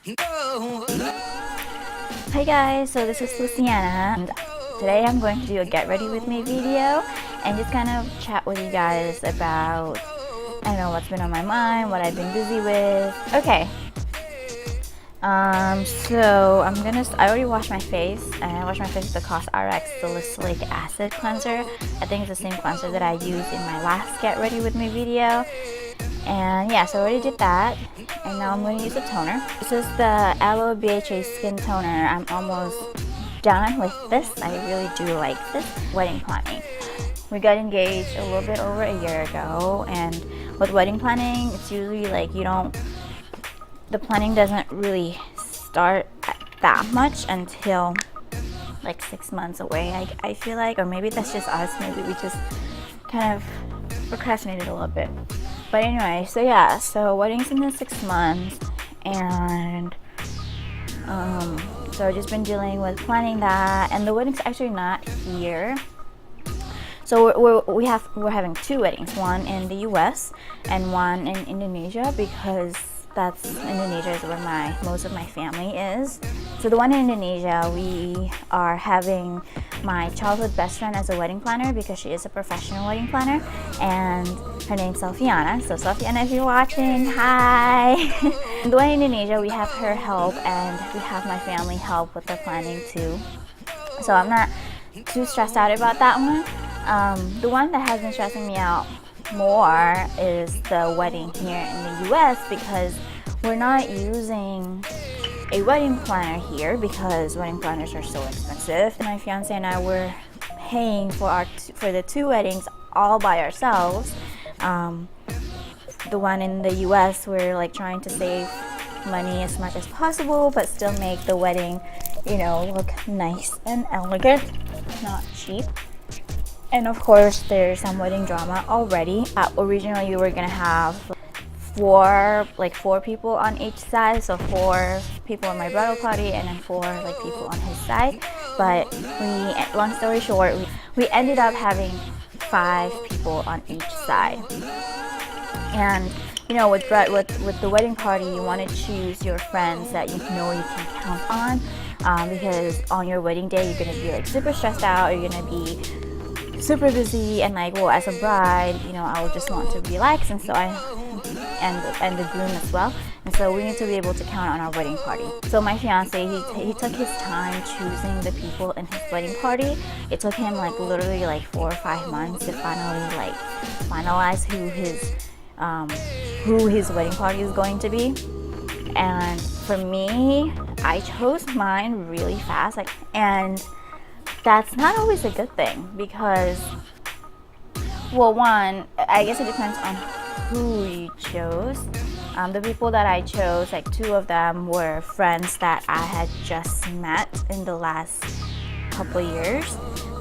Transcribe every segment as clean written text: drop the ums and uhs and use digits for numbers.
Hi guys, so this is Luciana, and today I'm going to do a get ready with me video and just kind of chat with you guys about, I don't know, what's been on my mind, what I've been busy with. Okay, so I already washed my face, and I washed my face with the CosRx Salicylic Acid Cleanser. I think it's the same cleanser that I used in my last get ready with me video. And yeah, so I already did that, and now I'm going to use a toner. This is the Aloe BHA Skin Toner. I'm almost done with this. I really do like this. Wedding planning. We got engaged a little bit over a year ago, and with wedding planning, it's usually like the planning doesn't really start that much until like 6 months away, I feel like, or maybe that's just us. Maybe we just kind of procrastinated a little bit. But anyway, so yeah, so wedding's in the 6 months, and so I've just been dealing with planning that, and the wedding's actually not here. So we're having 2 weddings, one in the US and one in Indonesia, because Indonesia is where most of my family is. So the one in Indonesia, we are having my childhood best friend as a wedding planner, because she is a professional wedding planner, and her name's Sofiana. So Sofiana, if you're watching, hi! The one in Indonesia, we have her help, and we have my family help with the planning too. So I'm not too stressed out about that one. The one that has been stressing me out more is the wedding here in the US, because we're not using a wedding planner here because wedding planners are so expensive. My fiance and I were paying for the 2 weddings all by ourselves. The one in the US, we're like trying to save money as much as possible, but still make the wedding, look nice and elegant, not cheap. And of course, there's some wedding drama already. Originally, we were gonna have 4 people on each side, so 4 people in my bridal party and then 4 people on his side. But long story short, we ended up having 5 people on each side. And with the wedding party, you want to choose your friends that you know you can count on, because on your wedding day you're gonna be super stressed out, or you're gonna be super busy, and as a bride, I would just want to relax, and so and the groom as well, and so we need to be able to count on our wedding party. So my fiance, he took his time choosing the people in his wedding party. It took him literally 4 or 5 months to finally finalize who his wedding party is going to be. And for me, I chose mine really fast, and that's not always a good thing, because, well, one, I guess it depends on who you chose. The people that I chose, 2 of them were friends that I had just met in the last couple years,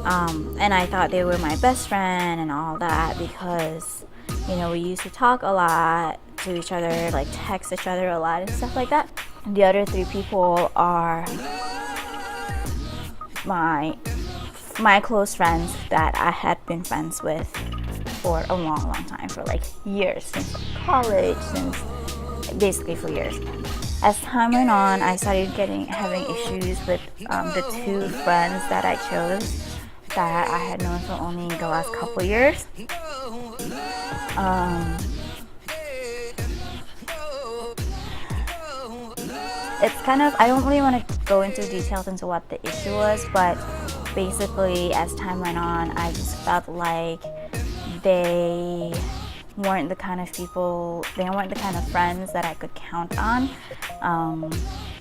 and I thought they were my best friend and all that, because we used to talk a lot to each other, text each other a lot and stuff like that. And the other 3 people are my close friends that I had been friends with for a long time, for years, since college, basically for years. As time went on, I started having issues with the 2 friends that I chose that I had known for only the last couple years. It's kind of, I don't really want to go into details into what the issue was, but basically as time went on, I just felt like they weren't the kind of friends that I could count on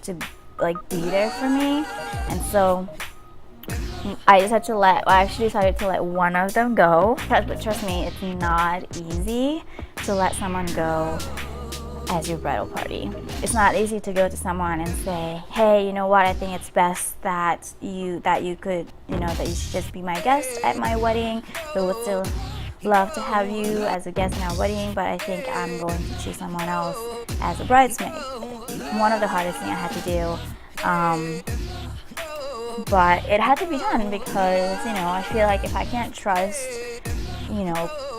to be there for me. And so I actually decided to let one of them go. But trust me, it's not easy to let someone go as your bridal party. It's not easy to go to someone and say, hey, you know what, I think it's best that you should just be my guest at my wedding. We would still love to have you as a guest in our wedding, but I think I'm going to choose someone else as a bridesmaid. One of the hardest things I had to do, but it had to be done, because I feel like if I can't trust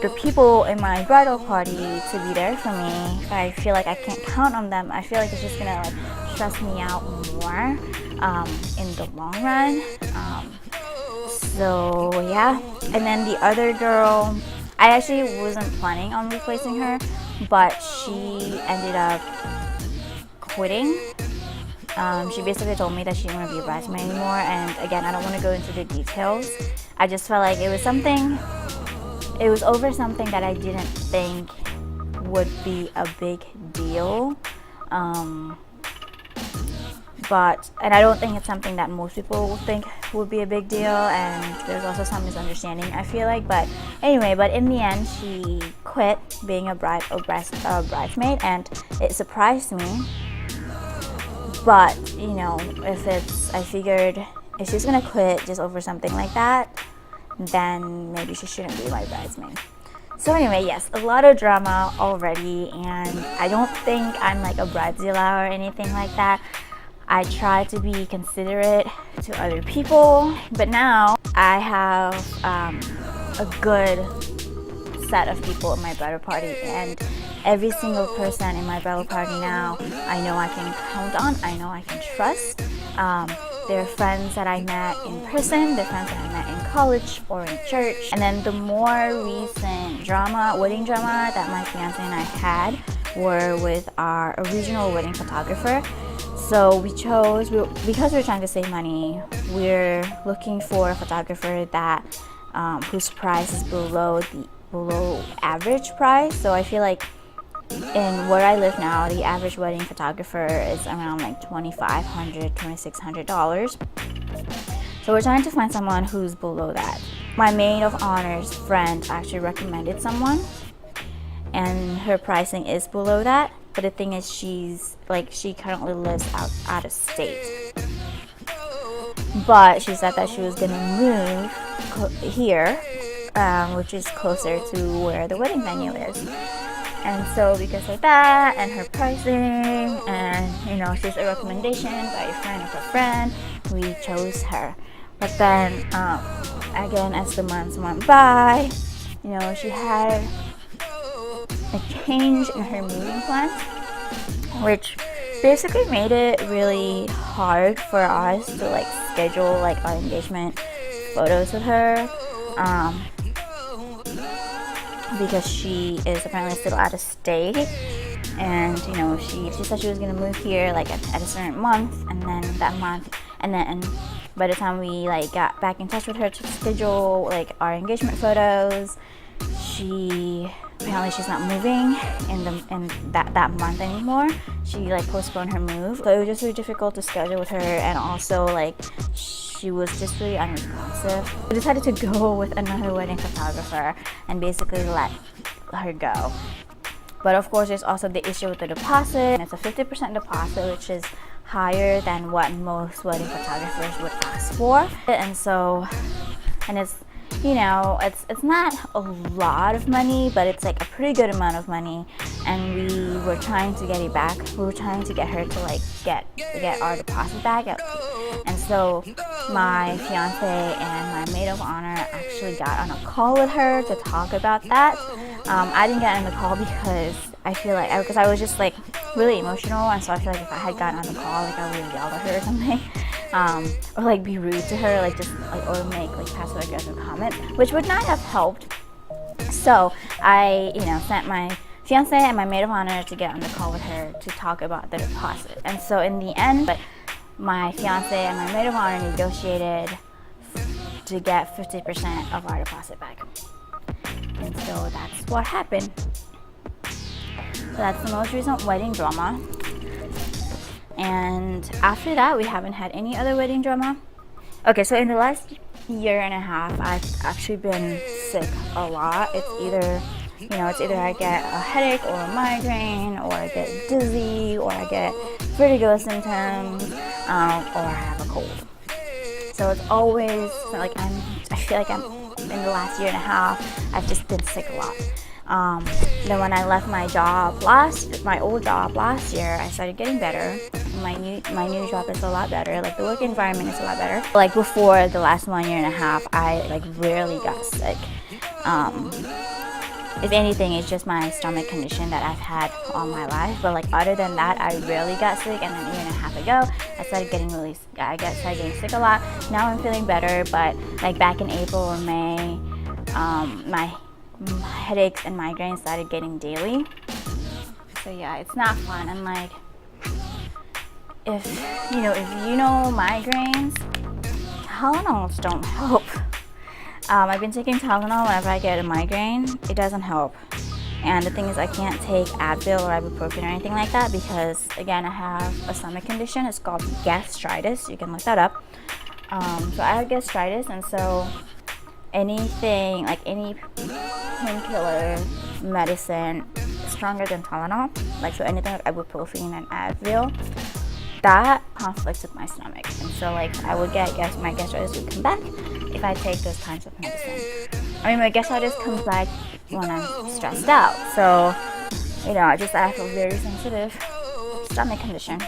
the people in my bridal party to be there for me, if I feel like I can't count on them, I feel like it's just gonna stress me out more in the long run. So yeah, and then the other girl, I actually wasn't planning on replacing her, but she ended up quitting. She basically told me that she didn't want to be a bridesmaid anymore, and again, I don't want to go into the details. I just felt like it was over something that I didn't think would be a big deal. And I don't think it's something that most people will think would be a big deal, and there's also some misunderstanding, I feel like. But anyway, in the end, she quit being a bridesmaid, and it surprised me. But you know, I figured if she's gonna quit just over something like that, then maybe she shouldn't be my bridesmaid. So anyway, yes, a lot of drama already, and I don't think I'm like a bridezilla or anything like that. I try to be considerate to other people, but now I have a good set of people in my bridal party, and every single person in my bridal party now, I know I can count on, I know I can trust. They're friends that I met in person, they're friends that I met in college or in church. And then the more recent wedding drama that my fiance and I had were with our original wedding photographer. So we chose, because we're trying to save money, we're looking for a photographer that whose price is below average price. So I feel like in where I live now, the average wedding photographer is around like $2,500, $2,600. So we're trying to find someone who's below that. My maid of honor's friend actually recommended someone, and her pricing is below that. But the thing is, she currently lives out of state. But she said that she was gonna move here, which is closer to where the wedding venue is. And so because of that and her pricing, and she's a recommendation by a friend of a friend, we chose her. But then again, as the months went by, she had a change in her moving plans, which basically made it really hard for us to schedule our engagement photos with her, because she is apparently still out of state, and she said she was gonna move here at a certain month, and then that month, and by the time we got back in touch with her to schedule our engagement photos, apparently she's not moving in that month anymore. She postponed her move, so it was just really difficult to schedule with her, and also she was just really unresponsive. We decided to go with another wedding photographer and basically let her go. But of course, there's also the issue with the deposit. It's a 50% deposit, which is higher than what most wedding photographers would ask for. And it's not a lot of money, but it's a pretty good amount of money, and we were trying to get it back. We were trying to get her to get our deposit back. And so my fiance and my maid of honor actually got on a call with her to talk about that. I didn't get on the call because I feel because I was just really emotional, and so I feel if I had gotten on the call, I would have yelled at her or something. Or be rude to her, or make passive aggressive comment, which would not have helped. So I, sent my fiance and my maid of honor to get on the call with her to talk about the deposit. And so in the end, my fiance and my maid of honor negotiated to get 50% of our deposit back. And so that's what happened. So that's the most recent wedding drama. And after that, we haven't had any other wedding drama. Okay, so in the last year and a half, I've actually been sick a lot. It's either I get a headache or a migraine, or I get dizzy, or I get vertigo symptoms, or I have a cold. So it's always I feel I'm in the last year and a half, I've just been sick a lot. Then when I left my old job last year, I started getting better. My new job is a lot better. The work environment is a lot better. Before the last 1 year and a half, I rarely got sick. if anything, it's just my stomach condition that I've had all my life. But like other than that, I rarely got sick. And then a year and a half ago, I started getting sick a lot. Now I'm feeling better, but like back in April or May, my headaches and migraines started getting daily. So yeah, it's not fun. And like, if you know migraines, Tylenols don't help. I've been taking Tylenol whenever I get a migraine. It doesn't help. And the thing is, I can't take Advil or ibuprofen or anything like that because, again, I have a stomach condition. It's called gastritis. You can look that up. So I have gastritis, and so anything, like any painkiller medicine stronger than Tylenol, like so anything like ibuprofen and Advil, that conflicts with my stomach. And so like I would get my gastritis would come back if I take those kinds of medicine. I mean, my gastritis comes back when I'm stressed out. So, I have a very sensitive stomach condition.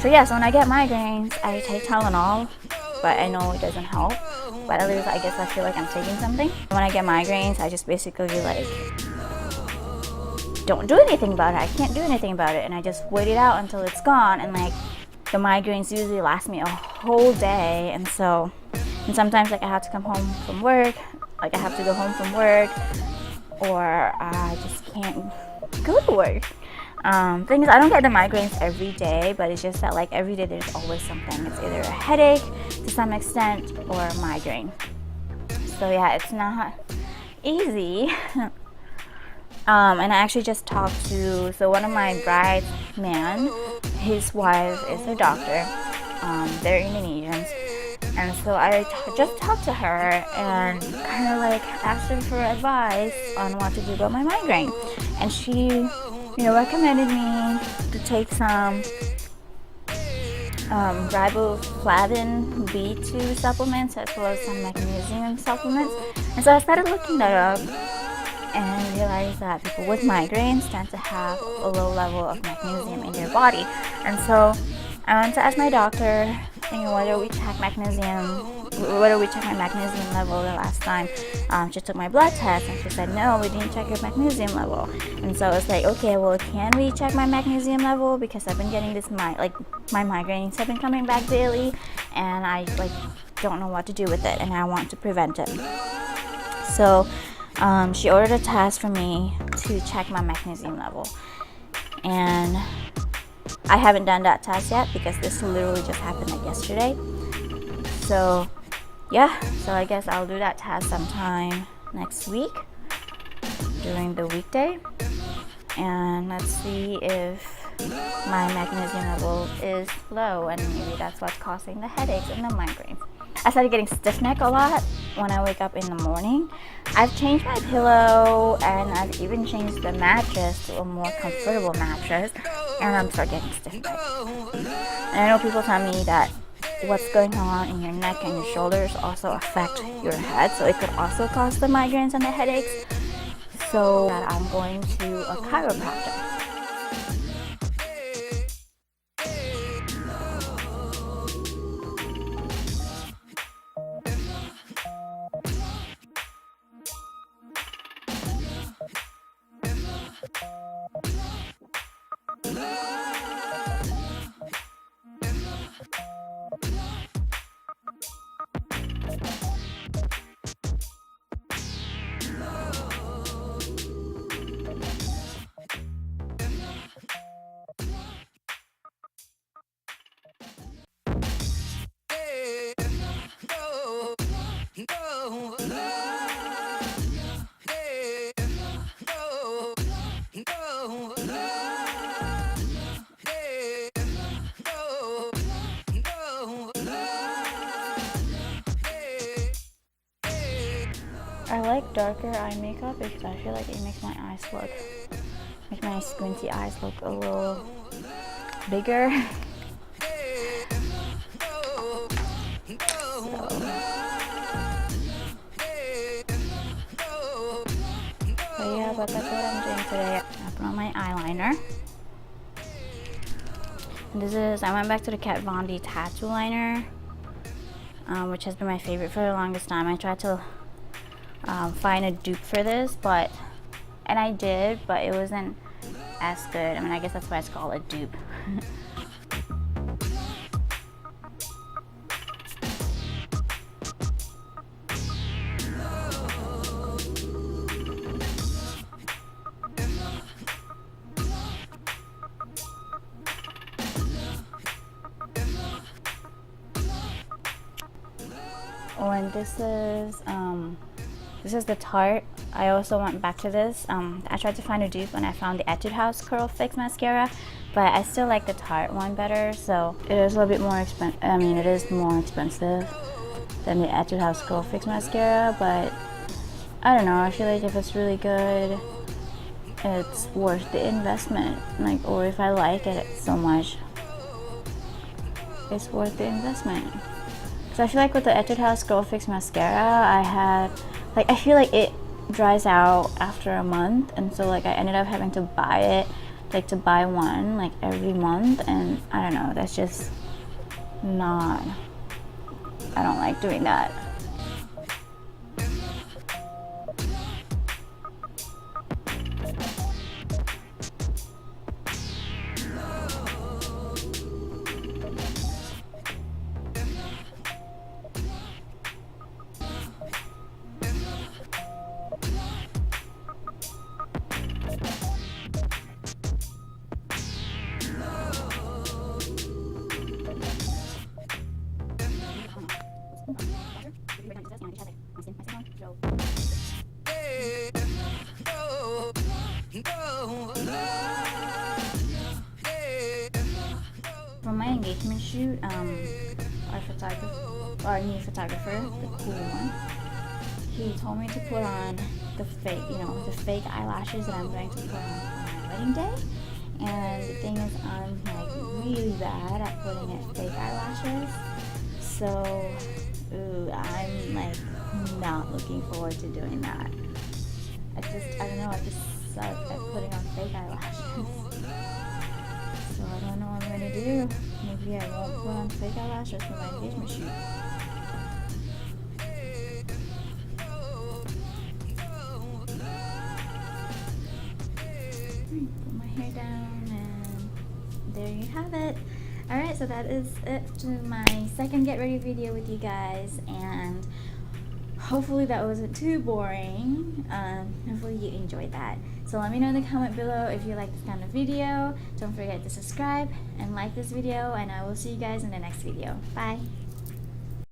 So yeah, so when I get migraines, I take Tylenol, but I know it doesn't help. But at least I guess I feel like I'm taking something. When I get migraines, I just basically like don't do anything about it. I can't do anything about it, and I just wait it out until it's gone. And like the migraines usually last me a whole day, and sometimes like I have to come home from work, like I have to go home from work, or I just can't go to work. Thing is, I don't get the migraines every day, but it's just that like every day there's always something. It's either a headache to some extent or a migraine. So yeah, it's not easy. And I actually just talked to one of my bridesmen, his wife is a doctor. They're Indonesians. And so I just talked to her and kind of like asked her for advice on what to do about my migraine. And she, recommended me to take some riboflavin B2 supplements as well as some magnesium supplements. And so I started looking that up and realized that people with migraines tend to have a low level of magnesium in their body. And so I went to ask my doctor, whether we check my magnesium level the last time she took my blood test, and she said, no, we didn't check your magnesium level. And so it's like, okay, well, can we check my magnesium level? Because I've been getting my migraines have been coming back daily, and I don't know what to do with it, and I want to prevent it. So she ordered a test for me to check my magnesium level, and I haven't done that test yet because this literally just happened like yesterday. So yeah, so I guess I'll do that test sometime next week during the weekday, and let's see if my magnesium level is low, and maybe that's what's causing the headaches and the migraines. I started getting stiff neck a lot when I wake up in the morning. I've changed my pillow, and I've even changed the mattress to a more comfortable mattress, and I'm starting getting stiff neck. And I know people tell me that what's going on in your neck and your shoulders also affect your head, so it could also cause the migraines and the headaches. So I'm going to a chiropractor. I like darker eye makeup because I feel like it makes my squinty eyes look a little bigger. So yeah, but that's what I'm doing today. I put on my eyeliner. And I went back to the Kat Von D tattoo liner, which has been my favorite for the longest time. I tried to find a dupe for this, and I did, but it wasn't as good. I mean, I guess that's why it's called a dupe. Oh, and this is the Tarte. I also went back to this. I tried to find a dupe and I found the Etude House Curl Fix mascara, but I still like the Tarte one better. So it is a little bit more expensive. I mean, it is more expensive than the Etude House Curl Fix mascara, but I don't know. I feel like if it's really good, it's worth the investment. Like, or if I like it so much, it's worth the investment. So I feel like with the Etude House Curl Fix mascara, I feel like it dries out after a month, and so like I ended up having to buy it, like to buy one like every month, and I don't know, that's just not, I don't like doing that. For my engagement shoot, our new photographer, the cool one, he told me to put on the fake eyelashes that I'm going to put on my wedding day. And the thing is, I'm like really bad at putting in fake eyelashes, so I'm like not looking forward to doing that. I don't know, I just suck at putting on fake eyelashes. So I don't know what I'm gonna do. Maybe I won't put on fake eyelashes for my engagement shoot. Put my hair down, and there you have it. Alright, so that is it to my second get ready video with you guys, and hopefully that wasn't too boring. Hopefully you enjoyed that. So let me know in the comment below if you like this kind of video. Don't forget to subscribe and like this video, and I will see you guys in the next video. Bye!